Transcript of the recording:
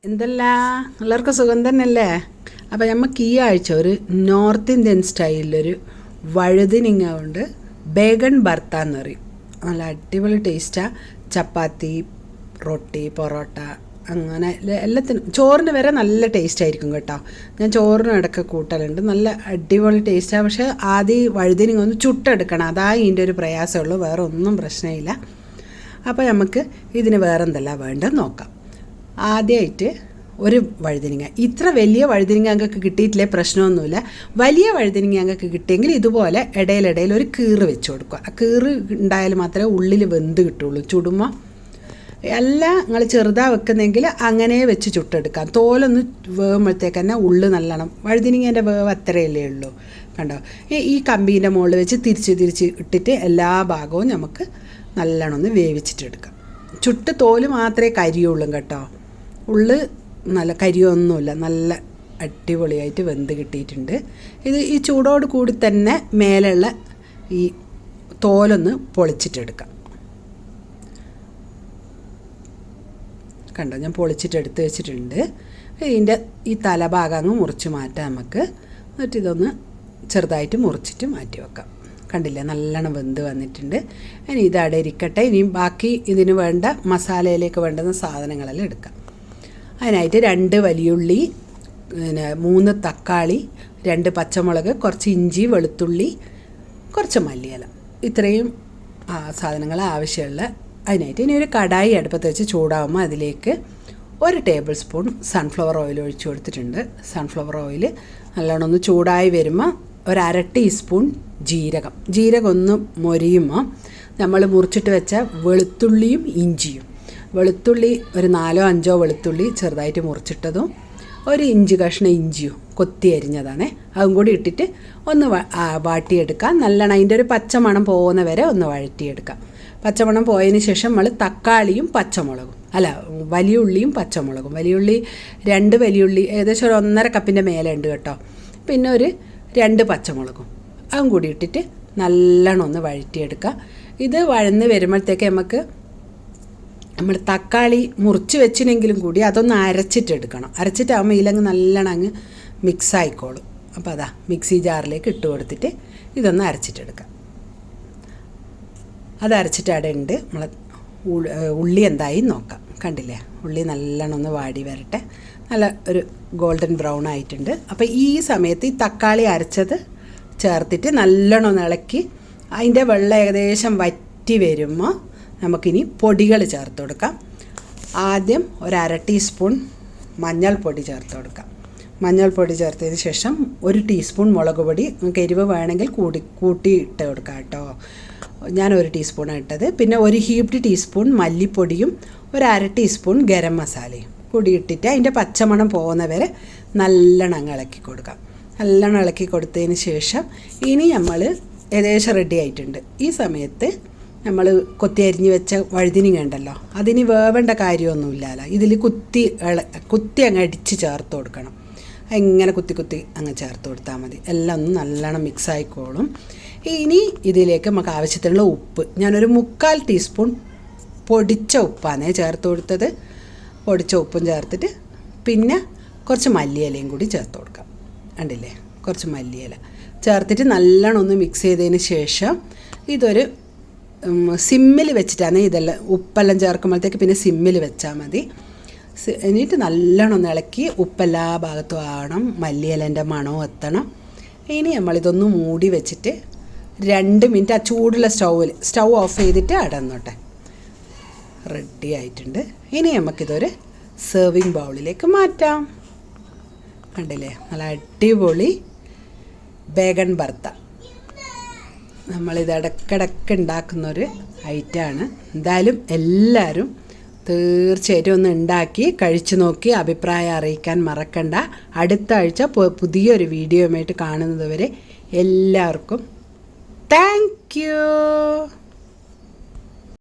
എന്തല്ല എല്ലാവർക്കും സുഖം തന്നെയല്ലേ? അപ്പോൾ നമുക്ക് ഈ ആഴ്ച ഒരു നോർത്ത് ഇന്ത്യൻ സ്റ്റൈലിലൊരു വഴുതിനിങ്ങ കൊണ്ട് ബേഗൺ ഭർത്ത എന്ന് പറയും. നല്ല അടിപൊളി ടേസ്റ്റാണ്. ചപ്പാത്തി, റൊട്ടി, പൊറോട്ട അങ്ങനെ എല്ലാത്തിനും, ചോറിന് വരെ നല്ല ടേസ്റ്റ് ആയിരിക്കും കേട്ടോ. ഞാൻ ചോറിനും ഇടയ്ക്ക് കൂട്ടലുണ്ട്. നല്ല അടിപൊളി ടേസ്റ്റാണ്. പക്ഷേ ആദ്യം വഴുതിനിങ്ങ ഒന്ന് ചുട്ടെടുക്കണം. അതാ ഇതിൻ്റെ ഒരു പ്രയാസമുള്ളൂ, വേറെ ഒന്നും പ്രശ്നമില്ല. അപ്പോൾ നമുക്ക് ഇതിന് വേറെ എന്തെല്ലാം വേണ്ടതെന്ന് നോക്കാം. ആദ്യമായിട്ട് ഒരു വഴുതിനിങ്ങ, ഇത്ര വലിയ വഴുതിനിങ്ങ ഞങ്ങൾക്ക് കിട്ടിയിട്ടില്ലേ പ്രശ്നമൊന്നുമില്ല. വലിയ വഴുതിനിങ്ങ ഞങ്ങൾക്ക് കിട്ടിയെങ്കിൽ ഇതുപോലെ ഇടയിലിടയിൽ ഒരു കീറ് വെച്ച് കൊടുക്കുക. ആ കീറ് ഉണ്ടായാൽ മാത്രമേ ഉള്ളിൽ വെന്ത് കിട്ടുള്ളൂ. ചുടുമ്പോൾ എല്ലാം നിങ്ങൾ ചെറുതാണ് വെക്കുന്നെങ്കിൽ അങ്ങനെ വെച്ച് ചുട്ടെടുക്കാം. തോലൊന്ന് വേകുമ്പോഴത്തേക്ക് തന്നെ ഉള്ളു നല്ലോണം, വഴുതിനിങ്ങേൻ്റെ വേവ് അത്രയല്ലേ ഉള്ളൂ. കണ്ടോ, ഈ കമ്പീൻ്റെ മുകളിൽ വെച്ച് തിരിച്ച് ഇട്ടിട്ട് എല്ലാ ഭാഗവും നമുക്ക് നല്ലോണം ഒന്ന് വേവിച്ചിട്ടെടുക്കാം. ചുട്ട് തോല് മാത്രമേ കരിയുള്ളൂ കേട്ടോ. ഉള്ളു നല്ല കരിയൊന്നുമില്ല, നല്ല അടിപൊളിയായിട്ട് വെന്ത് കിട്ടിയിട്ടുണ്ട്. ഇത് ഈ ചൂടോട് കൂടി തന്നെ മേലുള്ള ഈ തോലൊന്ന് പൊളിച്ചിട്ടെടുക്കാം. കണ്ടോ, ഞാൻ പൊളിച്ചിട്ടെടുത്ത് വെച്ചിട്ടുണ്ട്. ഇതിൻ്റെ ഈ തലഭാഗം അങ്ങ് മുറിച്ച് മാറ്റാം നമുക്ക്. എന്നിട്ട് ഇതൊന്ന് ചെറുതായിട്ട് മുറിച്ചിട്ട് മാറ്റി വെക്കാം. കണ്ടില്ലേ, നല്ലോണം വെന്ത് വന്നിട്ടുണ്ട്. ഇനി ഇത് അവിടെ ഇരിക്കട്ടെ. ഇനിയും ബാക്കി ഇതിന് വേണ്ട മസാലയിലേക്ക് വേണ്ടുന്ന സാധനങ്ങളെല്ലാം എടുക്കാം. അതിനായിട്ട് 2 വലിയുള്ളി, 3 തക്കാളി, 2 പച്ചമുളക്, കുറച്ച് ഇഞ്ചി, വെളുത്തുള്ളി, കുറച്ച് മല്ലിയില, ഇത്രയും സാധനങ്ങൾ ആവശ്യമുള്ള. അതിനായിട്ട് ഇനി ഒരു കടായി അടുപ്പത്ത് വെച്ച് ചൂടാകുമ്പോൾ അതിലേക്ക് 1 ടേബിൾ സ്പൂൺ സൺഫ്ലവർ ഓയിൽ ഒഴിച്ചു കൊടുത്തിട്ടുണ്ട്. സൺഫ്ലവർ ഓയിൽ നല്ലോണം ഒന്ന് ചൂടായി വരുമ്പോൾ 1/2 ടീസ്പൂൺ ജീരകം ഒന്ന് മൊരിയുമ്പോൾ നമ്മൾ മുറിച്ചിട്ട് വെച്ച വെളുത്തുള്ളിയും ഇഞ്ചിയും, വെളുത്തുള്ളി ഒരു 4-5 വെളുത്തുള്ളി ചെറുതായിട്ട് മുറിച്ചിട്ടതും, 1 ഇഞ്ച് കഷ്ണം ഇഞ്ചിയും കൊത്തി അരിഞ്ഞതാണ്, അതും കൂടി ഇട്ടിട്ട് ഒന്ന് വാട്ടിയെടുക്കാം. നല്ലോണം അതിൻ്റെ ഒരു പച്ചമണം പോകുന്ന വരെ ഒന്ന് വഴറ്റിയെടുക്കാം. പച്ചമണം പോയതിന് ശേഷം നമ്മൾ തക്കാളിയും പച്ചമുളകും, വലിയ ഉള്ളിയും പച്ചമുളകും, വലിയുള്ളി 2 വലിയുള്ളി ഏകദേശം ഒരു 1.5 കപ്പിൻ്റെ മേലെ ഉണ്ട് കേട്ടോ. പിന്നെ ഒരു 2 പച്ചമുളകും അതും കൂടി ഇട്ടിട്ട് നല്ലോണം ഒന്ന് വഴറ്റിയെടുക്കുക. ഇത് വഴന്ന് വരുമ്പോഴത്തേക്ക് നമ്മൾ തക്കാളി മുറിച്ച് വെച്ചിനെങ്കിലും കൂടി അതൊന്ന് അരച്ചിട്ടെടുക്കണം. അരച്ചിട്ടാകുമ്പോൾ ഇതിലങ്ങ് നല്ലോണം അങ്ങ് മിക്സ് ആയിക്കോളും. അപ്പോൾ അതാ മിക്സി ജാറിലേക്ക് ഇട്ട് കൊടുത്തിട്ട് ഇതൊന്ന് അരച്ചിട്ടെടുക്കാം. അത് അരച്ചിട്ട് അവിടെ ഉണ്ട്. നമ്മൾ ഉള്ളി എന്തായി നോക്കാം. കണ്ടില്ലേ, ഉള്ളി നല്ലോണം ഒന്ന് വാടി വരട്ടെ. നല്ല ഒരു ഗോൾഡൻ ബ്രൗൺ ആയിട്ടുണ്ട്. അപ്പോൾ ഈ സമയത്ത് ഈ തക്കാളി അരച്ചത് ചേർത്തിട്ട് നല്ലോണം ഒന്ന് ഇളക്കി അതിൻ്റെ വെള്ളം ഏകദേശം വറ്റി വരുമ്പോൾ നമുക്കിനി പൊടികൾ ചേർത്ത് കൊടുക്കാം. ആദ്യം 1/2 ടീസ്പൂൺ മഞ്ഞൾപ്പൊടി ചേർത്ത് കൊടുക്കാം. മഞ്ഞൾപ്പൊടി ചേർത്തതിന് ശേഷം 1 ടീസ്പൂൺ മുളക് പൊടി, നമുക്ക് എരിവ് വേണമെങ്കിൽ കൂട്ടി ഇട്ട് കൊടുക്കാം കേട്ടോ. ഞാൻ 1 ടീസ്പൂണാണ് ഇട്ടത്. പിന്നെ 1 ഹീപ്ഡ് ടീസ്പൂൺ മല്ലിപ്പൊടിയും 1/2 ടീസ്പൂൺ ഗരം മസാലയും പൊടി ഇട്ടിട്ട് അതിൻ്റെ പച്ചമണം പോകുന്നവരെ നല്ലോണം ഇളക്കി കൊടുക്കാം. നല്ലോണം ഇളക്കി കൊടുത്തതിന് ശേഷം ഇനി നമ്മൾ ഏകദേശം റെഡി ആയിട്ടുണ്ട്. ഈ സമയത്ത് നമ്മൾ കൊത്തി അരിഞ്ഞ് വെച്ച വഴുതിനിങ്ങ ഉണ്ടല്ലോ, അതിന് വേവേണ്ട കാര്യമൊന്നുമില്ലല്ലോ. ഇതിൽ കുത്തി അങ്ങ് അടിച്ച് ചേർത്ത് കൊടുക്കണം. ഇങ്ങനെ കുത്തി അങ്ങ് ചേർത്ത് കൊടുത്താൽ മതി. എല്ലാം ഒന്ന് നല്ലോണം മിക്സ് ആയിക്കോളും. ഇനി ഇതിലേക്ക് നമുക്ക് ആവശ്യത്തിനുള്ള ഉപ്പ്, ഞാനൊരു 3/4 ടീസ്പൂൺ പൊടിച്ച ഉപ്പാണ് ചേർത്ത് കൊടുത്തത്. പൊടിച്ച ഉപ്പും ചേർത്തിട്ട് പിന്നെ കുറച്ച് മല്ലിയിലയും കൂടി ചേർത്ത് കൊടുക്കാം. കണ്ടില്ലേ, കുറച്ച് മല്ലിയില ചേർത്തിട്ട് നല്ലോണം ഒന്ന് മിക്സ് ചെയ്തതിന് ശേഷം ഇതൊരു സിമ്മിൽ വെച്ചിട്ടാണ് ഇതെല്ലാം ഉപ്പെല്ലാം ചേർക്കുമ്പോഴത്തേക്ക് പിന്നെ സിമ്മിൽ വെച്ചാൽ മതി. എന്നിട്ട് നല്ലോണം ഒന്ന് ഇളക്കി ഉപ്പെല്ലാ ഭാഗത്തും ആവണം, മല്ലിയിലേൻ്റെ മണവും എത്തണം. ഇനി നമ്മളിതൊന്ന് മൂടി വെച്ചിട്ട് 2 മിനിറ്റ് ആ ചൂടുള്ള സ്റ്റൗ ഓഫ് ചെയ്തിട്ട് അടന്നോട്ടെ. റെഡി ആയിട്ടുണ്ട്. ഇനി നമുക്കിതൊരു സെർവിങ് ബൗളിലേക്ക് മാറ്റാം. കണ്ടില്ലേ, നല്ല അടിപൊളി ബേഗൺ ഭർത്ത. നമ്മളിത് ഇടയ്ക്കിടയ്ക്ക് ഉണ്ടാക്കുന്നൊരു ഐറ്റമാണ്. എന്തായാലും എല്ലാവരും തീർച്ചയായിട്ടും ഒന്ന് ഉണ്ടാക്കി കഴിച്ചു നോക്കി അഭിപ്രായം അറിയിക്കാൻ മറക്കണ്ട. അടുത്ത ആഴ്ച പുതിയൊരു വീഡിയോയുമായിട്ട് കാണുന്നത് വരെ എല്ലാവർക്കും താങ്ക് യു.